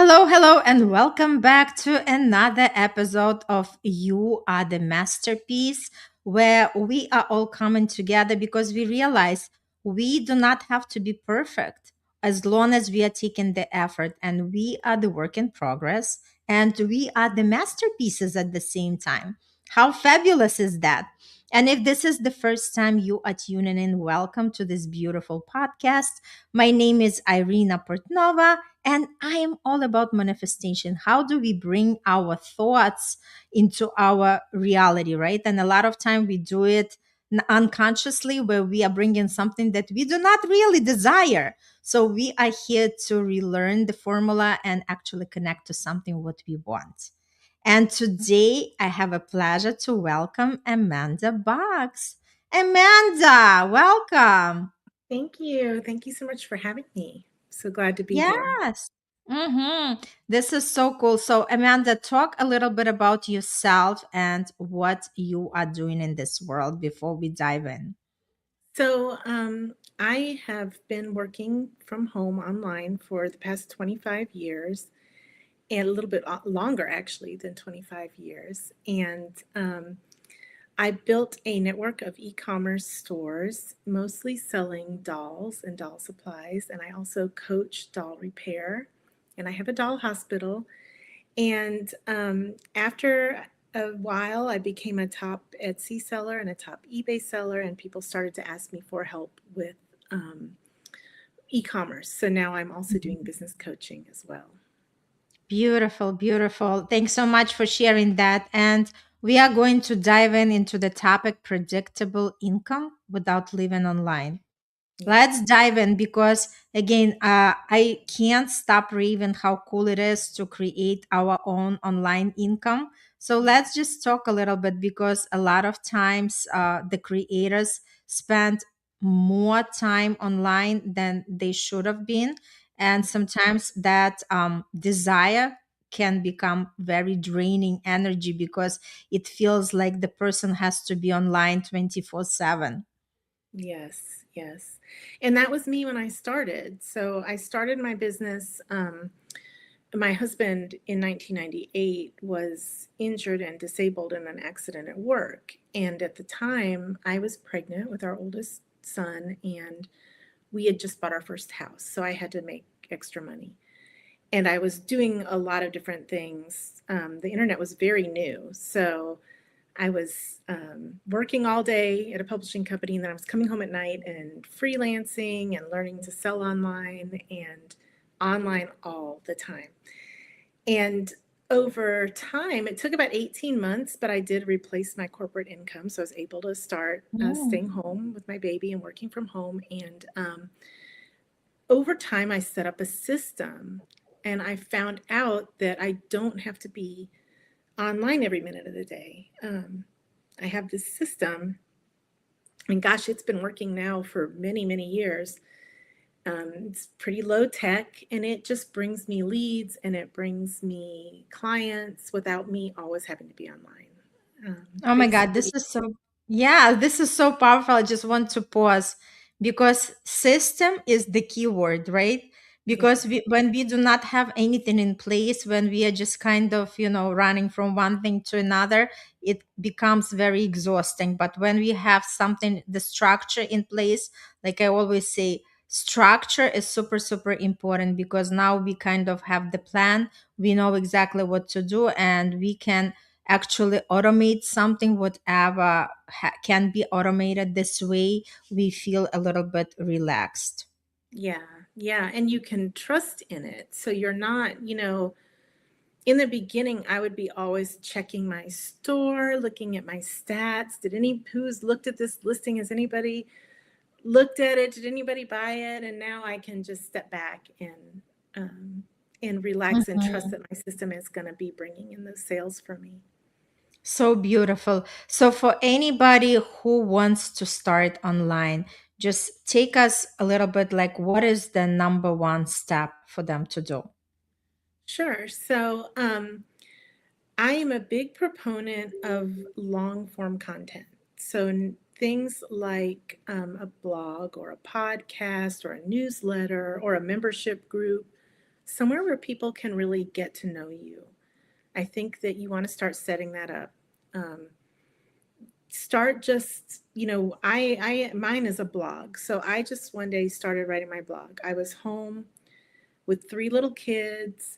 Hello, and welcome back to another episode of You Are the Masterpiece, where we are all coming together because we realize we do not have to be perfect as long as we are taking the effort and we are the work in progress and we are the masterpieces at the same time. How fabulous is that? And if this is the first time you are tuning in, welcome to this beautiful podcast. My name is Irina Portnova and I am all about manifestation. How do we bring our thoughts into our reality, right? And a lot of time we do it unconsciously where we are bringing something that we do not really desire. So we are here to relearn the formula and actually connect to something what we want. And today I have a pleasure to welcome Amanda Boggs. Amanda, welcome. Thank you. Thank you so much for having me. So glad to be here. Yes. This is so cool. So, Amanda, talk a little bit about yourself and what you are doing in this world before we dive in. I have been working from home online for the past 25 years and a little bit longer, actually, than 25 years. I built a network of e commerce stores, mostly selling dolls and doll supplies. And I also coach doll repair. And I have a doll hospital. And after a while, I became a top Etsy seller and a top eBay seller, and people started to ask me for help with um, e commerce. So now I'm also doing business coaching as well. Beautiful, beautiful. Thanks so much for sharing that. And we are going to dive in into the topic predictable income without living online. Yeah. Let's dive in because, again, I can't stop raving how cool it is to create our own online income. So let's just talk a little bit because a lot of times the creators spend more time online than they should have been. And sometimes that desire can become very draining energy because it feels like the person has to be online 24/7. Yes, yes. And that was me when I started. So I started my business. My husband in 1998 was injured and disabled in an accident at work. And at the time, I was pregnant with our oldest son, and we had just bought our first house. So I had to make extra money. And I was doing a lot of different things. The internet was very new. So I was working all day at a publishing company, and then I was coming home at night and freelancing and learning to sell online and online all the time. And over time, it took about 18 months, but I did replace my corporate income. So I was able to start Mm. staying home with my baby and working from home. And over time, I set up a system and I found out that I don't have to be online every minute of the day. I have this system, and gosh, it's been working now for many, many years. It's pretty low tech and it just brings me leads and it brings me clients without me always having to be online. Oh my God, Basically, this is so powerful. I just want to pause because system is the key word, right? Because yeah, when we do not have anything in place, when we are just kind of, running from one thing to another, it becomes very exhausting. But when we have something, the structure in place, like I always say, structure is super, super important because now we kind of have the plan, we know exactly what to do, and we can actually automate something whatever can be automated. This way we feel a little bit relaxed. yeah, yeah. And you can trust in it. So you're not, in the beginning, I would be always checking my store, looking at my stats. Who's looked at this listing? Has anybody looked at it? Did anybody buy it? And now I can just step back um, and relax and trust Mhm. that my system is going to be bringing in those sales for me. So beautiful. So for anybody who wants to start online, just take us a little bit like what is the number one step for them to do? Sure. I am a big proponent of long form content. Things like a blog or a podcast or a newsletter or a membership group somewhere where people can really get to know you. I think that you want to start setting that up. Um, Start just, mine is a blog. So I just one day started writing my blog. I was home with three little kids.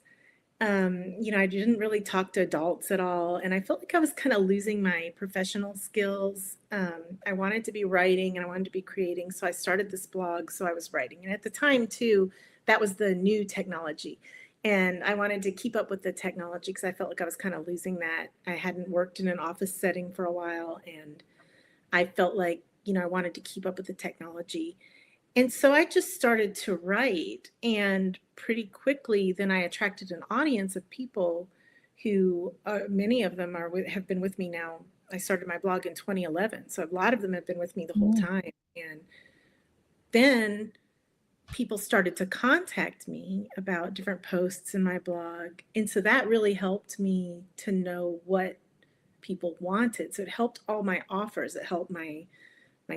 I didn't really talk to adults at all. And I felt like I was kind of losing my professional skills. I wanted to be writing and I wanted to be creating. So I started this blog. So I was writing. And at the time, too, that was the new technology. And I wanted to keep up with the technology because I felt like I was kind of losing that. I hadn't worked in an office setting for a while. And I felt like, I wanted to keep up with the technology. And so I just started to write, and pretty quickly, then I attracted an audience of people who, many of them have been with me now. I started my blog in 2011, so a lot of them have been with me the whole Mm. time. And then people started to contact me about different posts in my blog, and so that really helped me to know what people wanted. So it helped all my offers. It helped my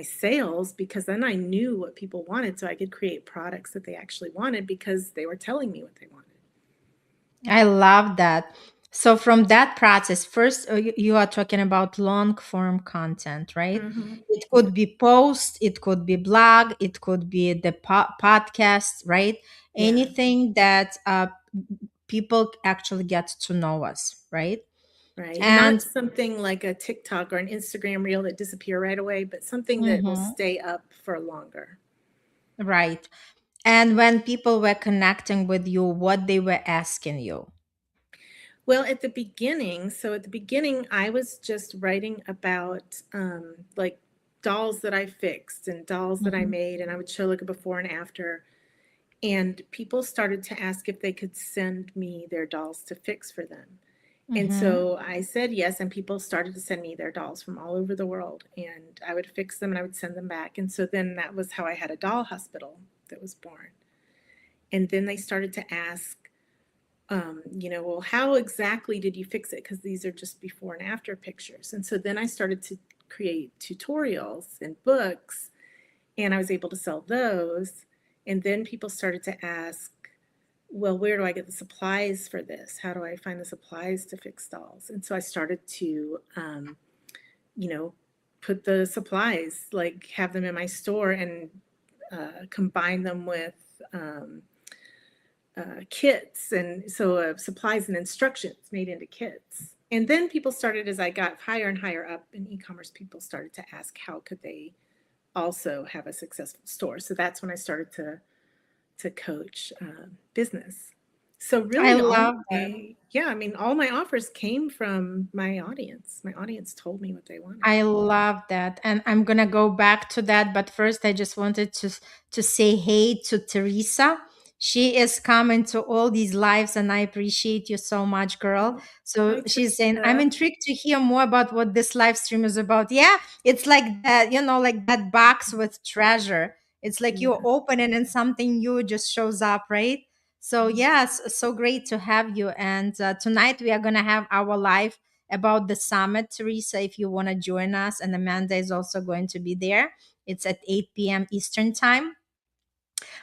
sales because then I knew what people wanted so I could create products that they actually wanted because they were telling me what they wanted. I love that. So from that process, first you are talking about long form content, right? Mhm. It Yeah. could be post, it could be blog, it could be the podcast, right? Yeah. Anything that people actually get to know us, right? Right. Not And something like a TikTok or an Instagram reel that disappear right away, but something that will mhm, stay up for longer. right. And when people were connecting with you, what they were asking you. Well, at the beginning, I was just writing about like dolls that I fixed and dolls that I Mhm, made, and I would show like a before and after. And people started to ask if they could send me their dolls to fix for them. And mhm. so I said yes, and people started to send me their dolls from all over the world, and I would fix them and I would send them back. And so then that was how I had a doll hospital that was born. And then they started to ask, well, how exactly did you fix it? Because these are just before and after pictures. And so then I started to create tutorials and books, and I was able to sell those. And then people started to ask, well, where do I get the supplies for this? How do I find the supplies to fix dolls? And so I started to, you know, put the supplies, like have them in my store and combine them with um, kits. And so supplies and instructions made into kits. And then people started, as I got higher and higher up in e-commerce, people started to ask how could they also have a successful store. So that's when I started to coach business. So I really, love that. I mean, all my offers came from my audience. My audience told me what they wanted. I love that. And I'm going to go back to that. But first, I just wanted to say hey to Teresa. She is coming to all these lives, and I appreciate you so much, girl. Oh, So hi, she's saying, I'm Teresa. intrigued to hear more about what this live stream is about. Yeah, it's like that, like that box with treasure. It's like you Yeah. open it and something new just shows up, right? So, yes, so great to have you. And tonight we are going to have our live about the summit, Teresa, if you want to join us. And Amanda is also going to be there. It's at 8 p.m. Eastern Time.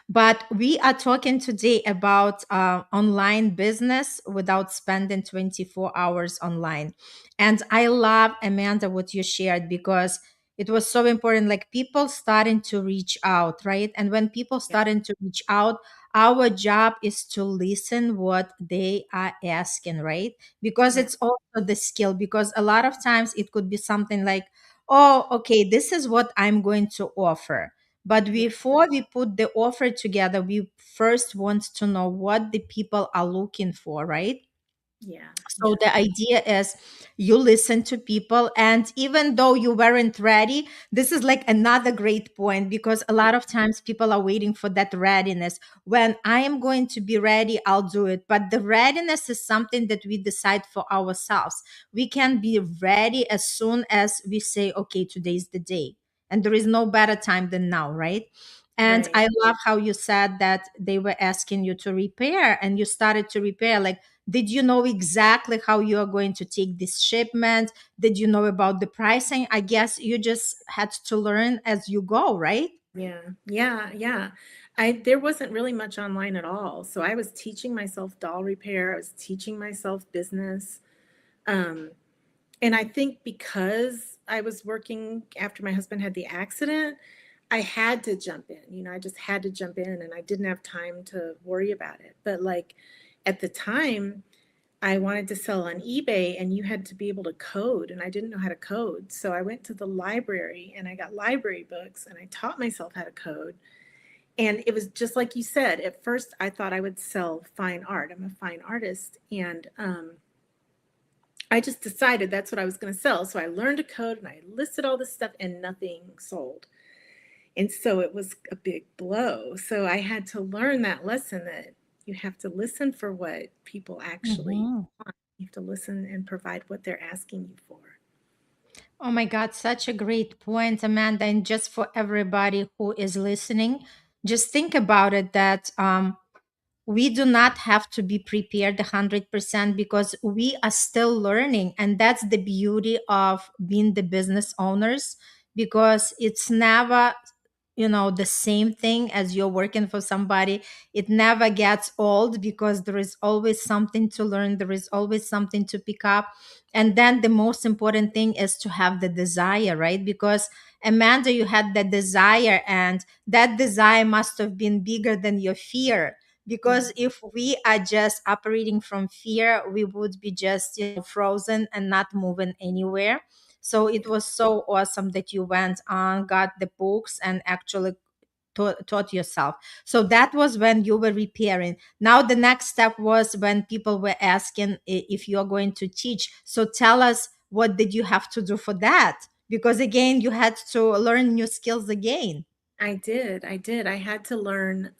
But we are talking today about online business without spending 24 hours online. And I love, Amanda, what you shared because it was so important. Like people starting to reach out, right? And when people Yeah. starting to reach out, our job is to listen what they are asking, right? Because Yeah. it's also the skill. Because a lot of times it could be something like, oh, okay, this is what I'm going to offer, but Yeah. before we put the offer together, we first want to know what the people are looking for, right? Yeah. So Yeah. the idea is you listen to people, and even though you weren't ready, this is like another great point because a Yeah. lot of times people are waiting for that readiness. When I am going to be ready, I'll do it. But the readiness is something that we decide for ourselves. We can be ready as soon as we say, okay, today's the day. And there is no better time than now, right? And Right. I love how you said that they were asking you to repair and you started to repair. Like Did you know exactly how you are going to take this shipment? Did you know about the pricing? I guess you just had to learn as you go, right? Yeah, yeah, yeah. There wasn't really much online at all. So I was teaching myself doll repair. I was teaching myself business. Um, and I think because I was working after my husband had the accident, I had to jump in. I just had to jump in and I didn't have time to worry about it. But like at the time, I wanted to sell on eBay and you had to be able to code and I didn't know how to code. So I went to the library and I got library books and I taught myself how to code. And it was just like you said, at first I thought I would sell fine art. I'm a fine artist. And I just decided that's what I was going to sell. So I learned to code and I listed all this stuff and nothing sold. And so it was a big blow. So I had to learn that lesson that you have to listen for what people actually Mhm. want. You have to listen and provide what they're asking you for. Oh my God, such a great point, Amanda. And just for everybody who is listening, just think about it that we do not have to be prepared 100% because we are still learning. And that's the beauty of being the business owners, because it's never the same thing as you're working for somebody. It never gets old because there is always something to learn, there is always something to pick up. And then the most important thing is to have the desire, right? Because Amanda, you had the desire, and that desire must have been bigger than your fear. Yeah, Because if we are just operating from fear, we would be just frozen and not moving anywhere. So it yeah. was so awesome that you went on, got the books, and actually taught yourself. So that was when you were repairing. Now the next step was when people were asking if you are going to teach. So tell us, what did you have to do for that? Because again, you had to learn new skills again. I did. I did. I had to learn,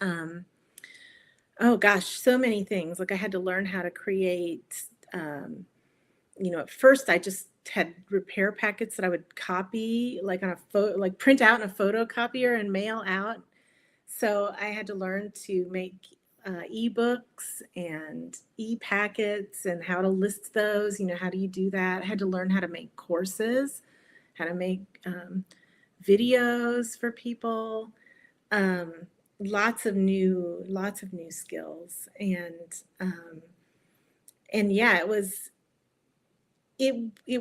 oh gosh, so many things. Like I had to learn how to create, at first I just had repair packets that I would copy like on a photo, like print out in a photocopier and mail out. So I had to learn to make ebooks and e-packets and how to list those. How do you do that? I had to learn how to make courses, how to make videos for people. Um, lots of new skills, and yeah, it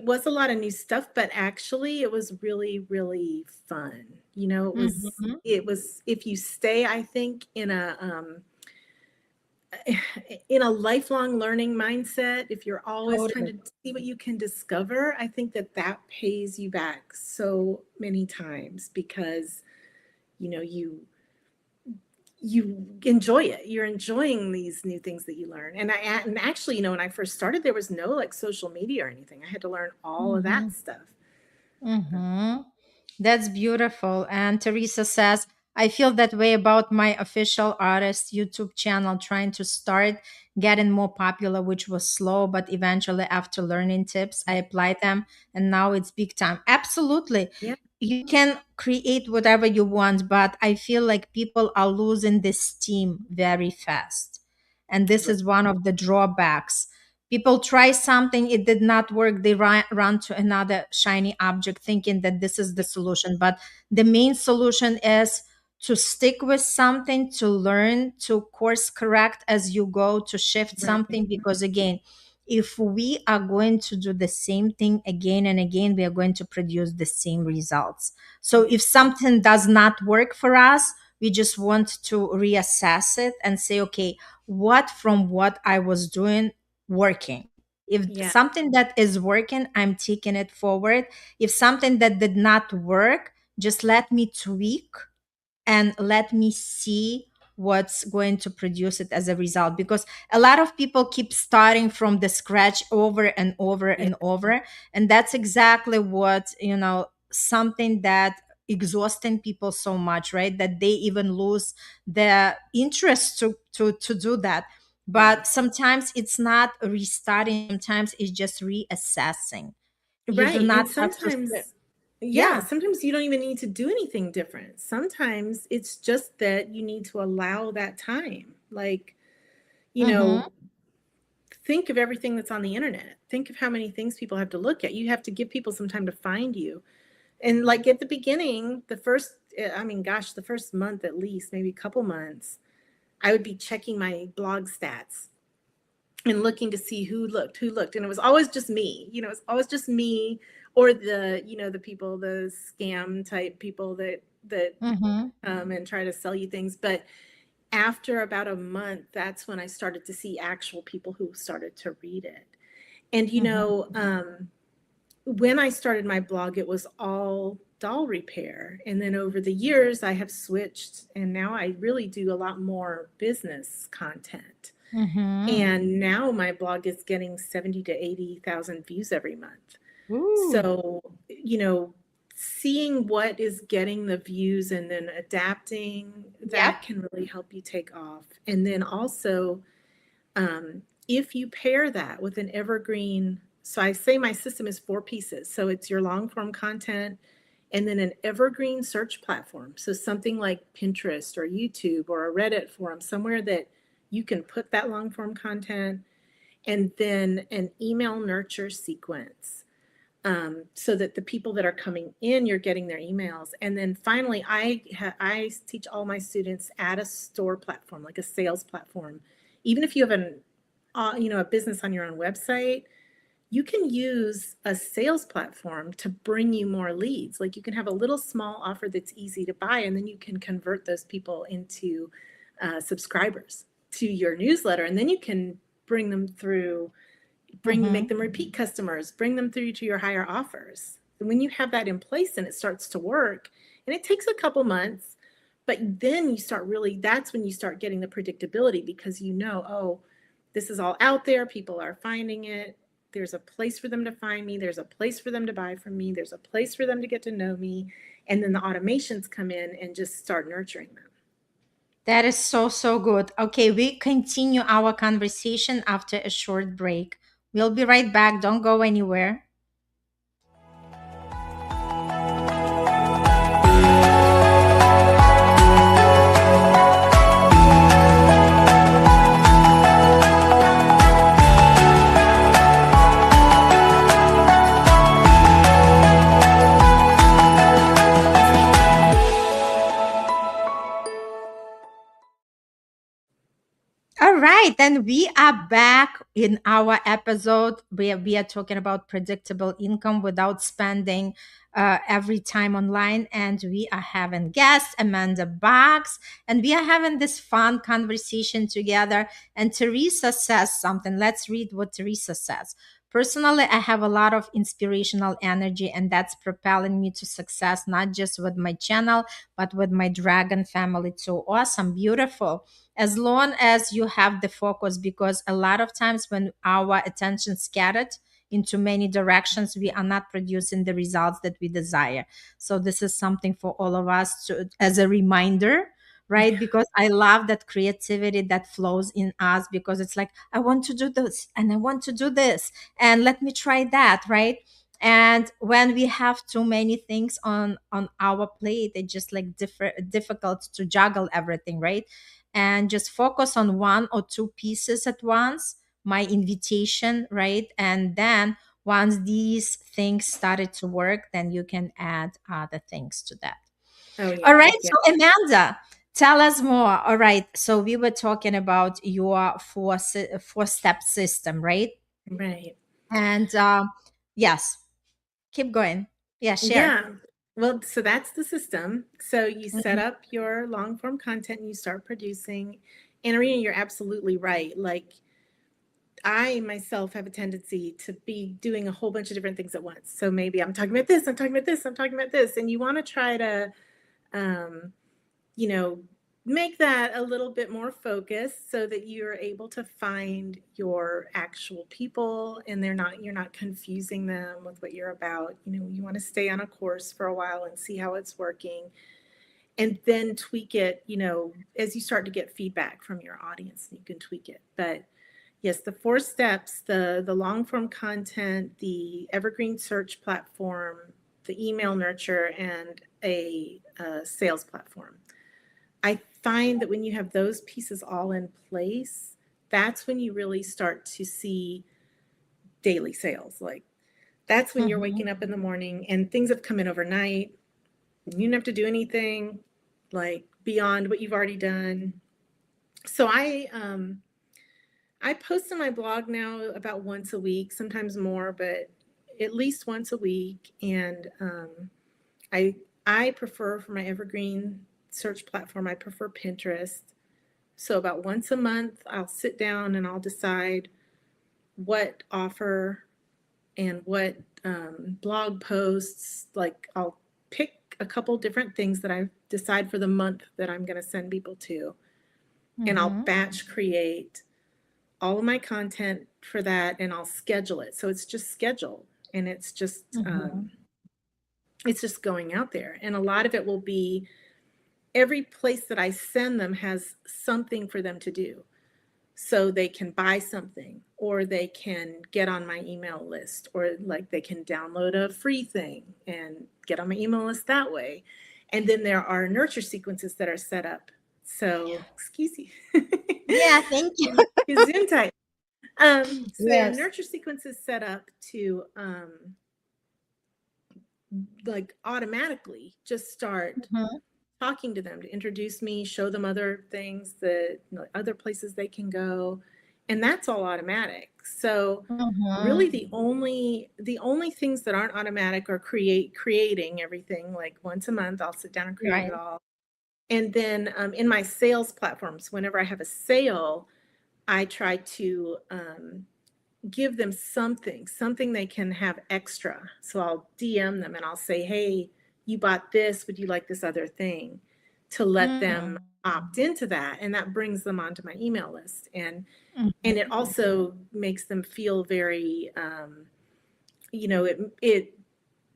was a lot of new stuff, but actually it was really, really fun. It was Mhm. it was if you stay, I think, in a lifelong learning mindset, if you're always trying Totally. to see what you can discover, I think that pays you back so many times because you know you you enjoy it. You're enjoying these new things that you learn. And actually, when I first started, there was no like social media or anything. I had to learn all of that Mhm. stuff. Mm-hmm. That's beautiful. And Teresa says, I feel that way about my official artist YouTube channel, trying to start getting more popular, which was slow, but eventually, after learning tips, I applied them, and now it's big time. Absolutely. Yeah, You can create whatever you want, but I feel like people are losing this steam very fast. And this right, is one of the drawbacks. People try something, it did not work, they run to another shiny object thinking that this is the solution. But the main solution is to stick with something, to learn, to course correct as you go, to shift right. something. Because again, if we are going to do the same thing again and again, we are going to produce the same results. So Yeah, if something does not work for us, we just want to reassess it and say, okay, what from what I was doing working? If yeah, something that is working, I'm taking it forward. If something that did not work, just let me tweak and let me see what's going to produce it as a result. Because a lot of people keep starting from the scratch over and over yeah. and over, and that's exactly what something that exhausting people so much, right? That they even lose the interest to do that. Yeah. But sometimes it's not restarting, sometimes it's just reassessing. You do Right. not And have to sit. sometimes, yeah, Yeah. sometimes you don't even need to do anything different. Sometimes it's just that you need to allow that time. Like, you Mm-hmm. know, think of everything that's on the internet. Think of how many things people have to look at. You have to give people some time to find you. And like at the beginning, the first, I mean, gosh, the first month at least, maybe a couple months, I would be checking my blog stats and looking to see who looked. And it was always just me, you know, it's always just me or the, you know, the people, the scam type people that Mm-hmm. and try to sell you things. But after about a month, that's when I started to see actual people who started to read it. And, you Mm-hmm. know, when I started my blog, it was all doll repair. And then over the years, I have switched, and now I really do a lot more business content. Mm-hmm. And now my blog is getting 70 to 80,000 views every month. Ooh. So, you know, seeing what is getting the views and then adapting, Yep. that can really help you take off. And then also, if you pair that with an evergreen, so I say my system is 4 pieces. So it's your long form content and then an evergreen search platform. So something like Pinterest or YouTube or a Reddit forum, somewhere that you can put that long form content, and then an email nurture sequence, so that the people that are coming in, you're getting their emails. And then finally, I teach all my students, add a store platform, like a sales platform. Even if you have you know, a business on your own website, you can use a sales platform to bring you more leads. Like you can have a little small offer that's easy to buy, and then you can convert those people into subscribers to your newsletter, and then you can bring them through, make Mm-hmm. them repeat customers, bring them through to your higher offers. And when you have that in place and it starts to work, and it takes a couple months, but then you start really, that's when you start getting the predictability, because you know, oh, this is all out there, people are finding it, there's a place for them to find me, there's a place for them to buy from me, there's a place for them to get to know me. And then the automations come in and just start nurturing them. That is so, so good. Okay, we continue our conversation after a short break. We'll be right back. Don't go anywhere. All right, then we are back in our episode where we are talking about predictable income without spending every time online. And we are having guest Amanda Boggs, and we are having this fun conversation together. And Teresa says something. Let's read what Teresa says. Personally, I have a lot of inspirational energy, and that's propelling me to success, not just with my channel, but with my dragon family too. Awesome, beautiful, as long as you have the focus, because a lot of times when our attention scattered into many directions, we are not producing the results that we desire. So this is something for all of us to, as a reminder, right? Yeah. Because I love that creativity that flows in us, because it's like, I want to do this and I want to do this and let me try that, right? And when we have too many things on our plate, it's just like difficult to juggle everything, right? And just focus on one or two pieces at once, my invitation, right? And then once these things started to work, then you can add other things to that. Oh All yeah. right, Yeah. so Amanda, tell us more. All right, so we were talking about your four step system, right? Right. And yes, keep going. Yeah, share. Yeah. Well, so that's the system. So you set Mhm. up your long form content and you start producing. And Irina, you're absolutely right. Like I myself have a tendency to be doing a whole bunch of different things at once. So maybe I'm talking about this, I'm talking about this, I'm talking about this. And you want to try to um, you know, make that a little bit more focused so that you're able to find your actual people and you're not confusing them with what you're about. You know, you want to stay on a course for a while and see how it's working and then tweak it, you know, as you start to get feedback from your audience, you can tweak it. But yes, the 4 steps, the long form content, the evergreen search platform, the email nurture, and a sales platform. I find that when you have those pieces all in place, that's when you really start to see daily sales. Like that's when you're Mhm. waking up in the morning and things have come in overnight. You don't have to do anything like beyond what you've already done. So I post on my blog now about once a week, sometimes more, but at least once a week. And I I prefer for my evergreen search platform, I prefer Pinterest. So about once a month, I'll sit down and I'll decide what offer and what blog posts. Like I'll pick a couple different things that I decide for the month that I'm going to send people to, and I'll Mhm. batch create all of my content for that, and I'll schedule it. So it's just scheduled, and Mhm. it's just going out there, and a lot of it will be every place that I send them has something for them to do. So they can buy something, or they can get on my email list, or like they can download a free thing and get on my email list that way. And then there are nurture sequences that are set up. So, excuse me. Yeah, thank you. Gesundheit. So there are Yes. nurture sequences set up to like automatically just start Mhm. talking to them, to introduce me, show them other things that, other places they can go, and that's all automatic. So really Mhm. the only things that aren't automatic are creating everything. Like once a month I'll sit down and create it Right. all. And then in my sales platforms, whenever I have a sale, I try to give them something they can have extra. So I'll DM them and I'll say, hey, you bought this, would you like this other thing, to let them Mm. opt into that, and that brings them onto my email list. And it Mhm. also makes them feel very it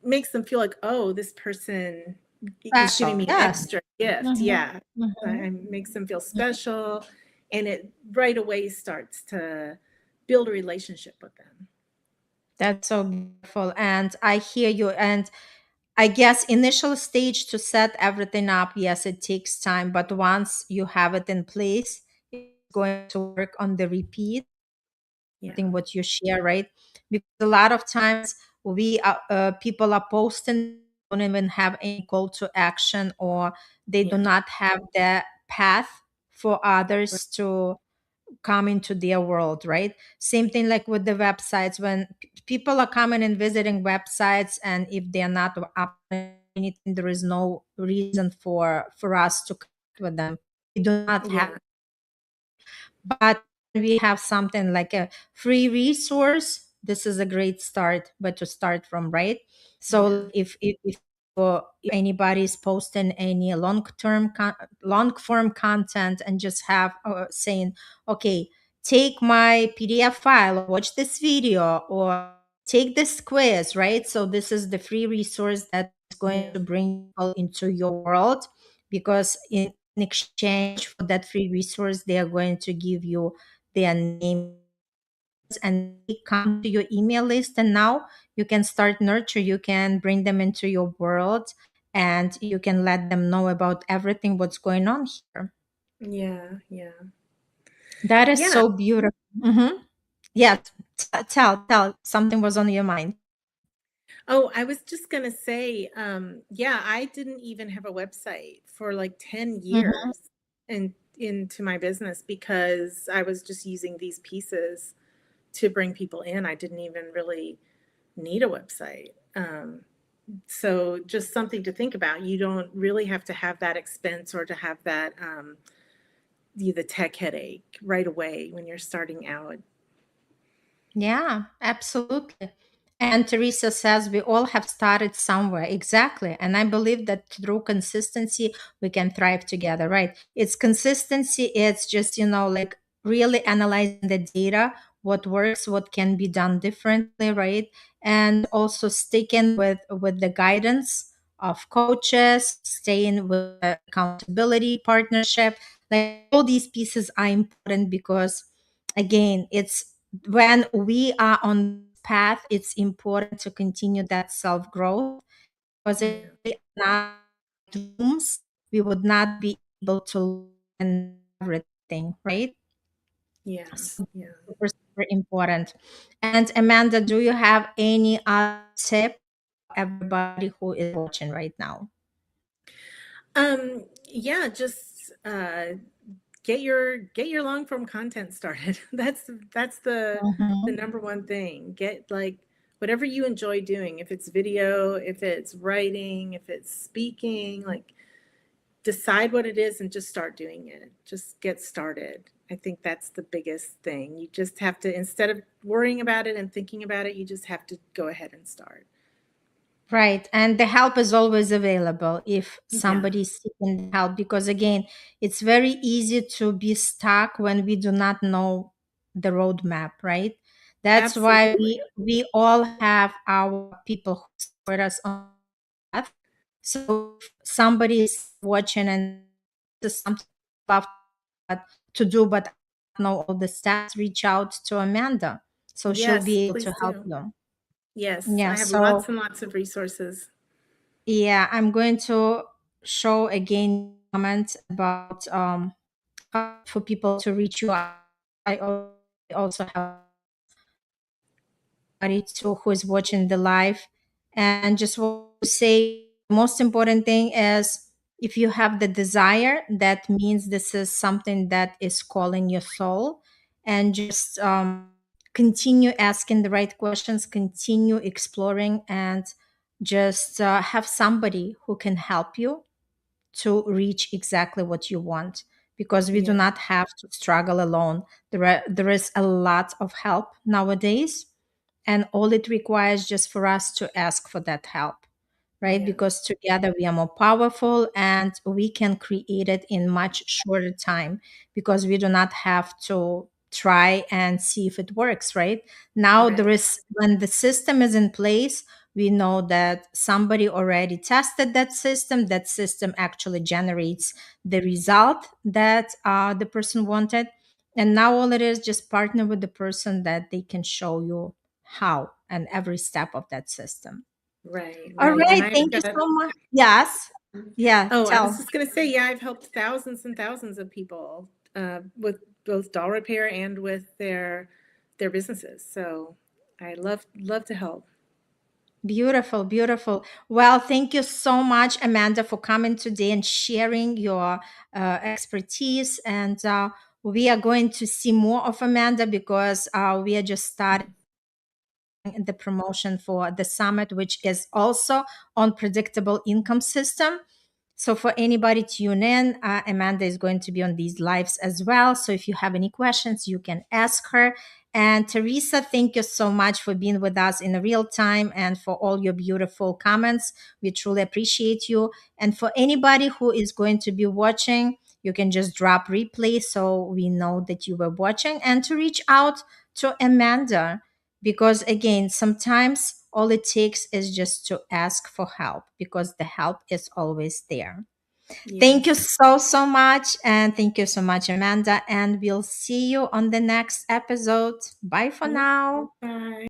makes them feel like, oh, this person is giving Special. me an Yes. extra gift. Mhm. Yeah. Mhm. It makes them feel special, and it right away starts to build a relationship with them. That's so beautiful. And I hear you. And I guess initial stage to set everything up, yes, it takes time, but once you have it in place, it's going to work on the repeat. Yeah. Something what you share, right? Because a lot of times people are posting, don't even have any call to action, or they do Yeah. not have the path for Right. others to come into their world, right? Same thing like with the websites. When people are coming and visiting websites, and if they're not uploading anything, there is no reason for us to connect with them. We do not have, Yeah. right? But when we have something like a free resource, this is a great start, but to start from, right? So Yeah. like if anybody is posting any long form content, and just have saying, okay, take my PDF file, watch this video, or take this quiz, right? So this is the free resource that is going Yeah. to bring people into your world, because in exchange for that free resource, they are going to give you their name and they come to your email list, and now you can start nurture, you can bring them into your world, and you can let them know about everything what's going on here. Yeah. Yeah. That is Yeah. so beautiful. Hmm. Yes. Tell something was on your mind. Oh, I was just gonna say, yeah, I didn't even have a website for like 10 Hmm. years into my business, because I was just using these pieces to bring people in. I didn't even really need a website. So just something to think about. You don't really have to have that expense, or to have that the tech headache right away when you're starting out. Yeah, absolutely. And Teresa says we all have started somewhere. Exactly. And I believe that through consistency, we can thrive together, right? It's consistency. It's just, like really analyzing the data, what works, what can be done differently, right? And also sticking with the guidance of coaches, staying with the accountability partnership. Like all these pieces are important because again, it's when we are on this path, it's important to continue that self growth, because if Yeah. we are not in the right rooms, we would not be able to learn everything, right? Yes. So Yeah. super, super important. And Amanda, do you have any other tip for everybody who is watching right now? Yeah, just get your long form content started. That's the Mhm. number one thing. Get like whatever you enjoy doing. If it's video, if it's writing, if it's speaking, like decide what it is and just start doing it. Just get started. I think that's the biggest thing. You just have to, instead of worrying about it and thinking about it, you just have to go ahead and start. Right. And the help is always available if Yeah, somebody is seeking help, because again, it's very easy to be stuck when we do not know the roadmap, right? That's why absolutely. we all have our people who support us on the path. So if somebody is watching and this is something I love to do, but I don't know all the steps, reach out to Amanda. So she'll Yes, be able please to help do. you. Yes, Yeah. I have lots So and lots of resources. yeah, I'm going to show again comments about for people to reach you out. I also have everybody to who is watching the live, and just want to say the most important thing is if you have the desire, that means this is something that is calling your soul, and just continue asking the right questions, continue exploring, and just have somebody who can help you to reach exactly what you want, because we do Yeah, not have to struggle alone. There is a lot of help nowadays, and all it requires just for us to ask for that help, right? yeah, Because together we are more powerful and we can create it in much shorter time, because we do not have to try and see if it works, right? Now there right, is, when the system is in place, we know that somebody already tested that system actually generates the result that the person wanted, and now all it is just partner with the person that they can show you how and every step of that system. right, All right. And right, I've thank you got, so much. Yes. Yeah, oh, I was tell. just going to say, yeah, I've helped thousands and thousands of people with both doll repair and with their businesses. So I love to help. Beautiful, beautiful. Well, thank you so much, Amanda, for coming today and sharing your expertise. And we are going to see more of Amanda, because we are just starting the promotion for the summit, which is also on predictable income system. So for anybody tune in, Amanda is going to be on these lives as well. So if you have any questions, you can ask her. And Teresa, thank you so much for being with us in real time and for all your beautiful comments. We truly appreciate you. And for anybody who is going to be watching, you can just drop replay so we know that you were watching, and to reach out to Amanda, because again, sometimes all it takes is just to ask for help, because the help is always there. Thank you Yes. so, so much. And thank you so much, Amanda. And we'll see you on the next episode. Bye for Yep. now. Bye.